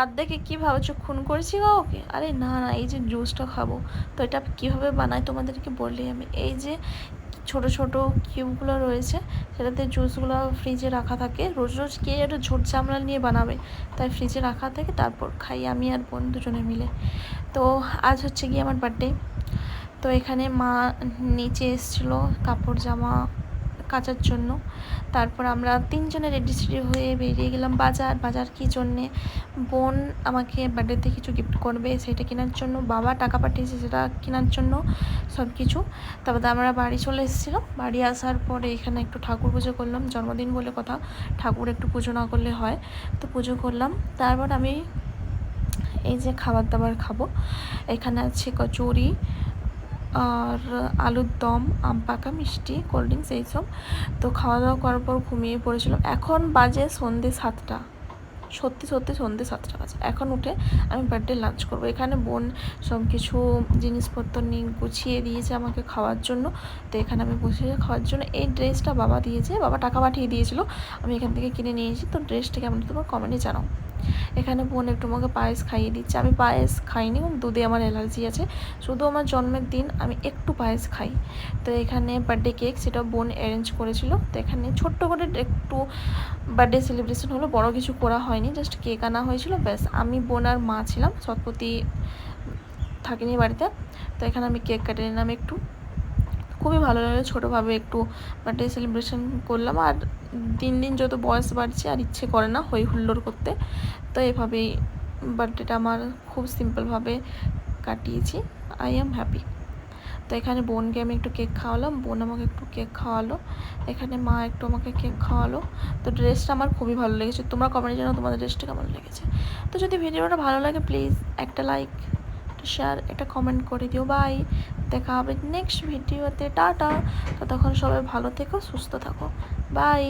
হাত দেখে কী ভাবছো, খুন করেছি গো ওকে? আরে না না, এই যে জুসটা খাবো, তো এটা কীভাবে বানাই তোমাদেরকে বলি আমি। এই যে ছোট ছোট কিউবগুলো রয়েছে, সেটাতে জুসগুলো ফ্রিজে রাখা থাকে। রোজ রোজ কে একটু ঝুট ঝামেলা নিয়ে বানাবে, তাই ফ্রিজে রাখা থাকে, তারপর খাই আমি আর বোন দুজনে মিলে। তো আজ হচ্ছে গিয়ে আমার বার্থডে। তো এখানে মা নিচে এসেছিলো কাপড় জামা কাচার জন্য। তারপর আমরা তিনজনে রেডি হয়ে বেরিয়ে গেলাম বাজার কী জন্যে, বোন আমাকে বার্থডেতে কিছু গিফট করবে সেটা কেনার জন্য, বাবা টাকা পাঠিয়েছে সেটা কেনার জন্য, সব কিছু। তারপর আমরা বাড়ি চলে এসেছিলাম। বাড়ি আসার পরে এখানে একটু ঠাকুর পুজো করলাম, জন্মদিন বলে কথা, ঠাকুর একটু পুজো না করলে হয়, তো পুজো করলাম। তারপর আমি এই যে খাবার দাবার খাবো, এখানে আছে কচুরি আর আলুর দম, আম পাকা, মিষ্টি, কোল্ড ড্রিঙ্কস, এইসব। তো খাওয়া দাওয়া করার পর ঘুমিয়ে পড়েছিলাম। এখন বাজে সন্ধ্যে 7টা, সত্যি সন্ধ্যে 7টা বাজে। এখন উঠে আমি বার্থডে লাঞ্চ করবো। এখানে বোন সব কিছু জিনিসপত্র নিয়ে গুছিয়ে দিয়েছে আমাকে খাওয়ার জন্য। তো এখানে আমি বসে খাওয়ার জন্য, এই ড্রেসটা বাবা দিয়েছে, বাবা টাকা পাঠিয়ে দিয়েছিলো, আমি এখান থেকে কিনে নিয়েছি। তো ড্রেসটা কেমন তোমার কমেন্টে জানাও। এখানে বোন একটু আমাকে পায়েস খাইয়ে দিচ্ছে, আমি পায়েস খাইনি, দুধে আমার অ্যালার্জি আছে, শুধু আমার জন্মের দিন আমি একটু পায়েস খাই। তো এখানে বার্থডে কেক, সেটা বোন অ্যারেঞ্জ করেছিল। তো এখানে ছোট্ট করে একটু বার্থডে সেলিব্রেশন হলো, বড় কিছু করা হয়নি, জাস্ট কেক আনা হয়েছিল, ব্যাস। আমি বোন আর মা ছিলাম, সৎপতি থাকিনি বাড়িতে। তো এখানে আমি কেক কেটে নিলাম একটু, খুবই ভালো লাগলো, ছোটোভাবে একটু বার্থডে সেলিব্রেশন করলাম। আর দিন দিন যত বয়স বাড়ছে আর ইচ্ছে করে না হই হুল্লোড় করতে, তো এভাবেই বার্থডেটা আমার খুব সিম্পলভাবে কাটিয়েছি। I am happy. তো এখানে বোনকে আমি একটু কেক খাওয়ালাম, বোন আমাকে একটু কেক খাওয়ালো, এখানে মা একটু আমাকে কেক খাওয়ালো। তো ড্রেসটা আমার খুবই ভালো লেগেছে, তোমরা কমেন্টে জানাও তোমাদের ড্রেসটা কেমন লেগেছে। তো যদি ভিডিওটা ভালো লাগে প্লিজ একটা লাইক, একটা শেয়ার, একটা কমেন্ট করে দিও। বাই, দেখা হবে নেক্সট ভিডিওতে, টাটা। ততক্ষণ সবাই ভালো থেকো, সুস্থ থাকো, বাই।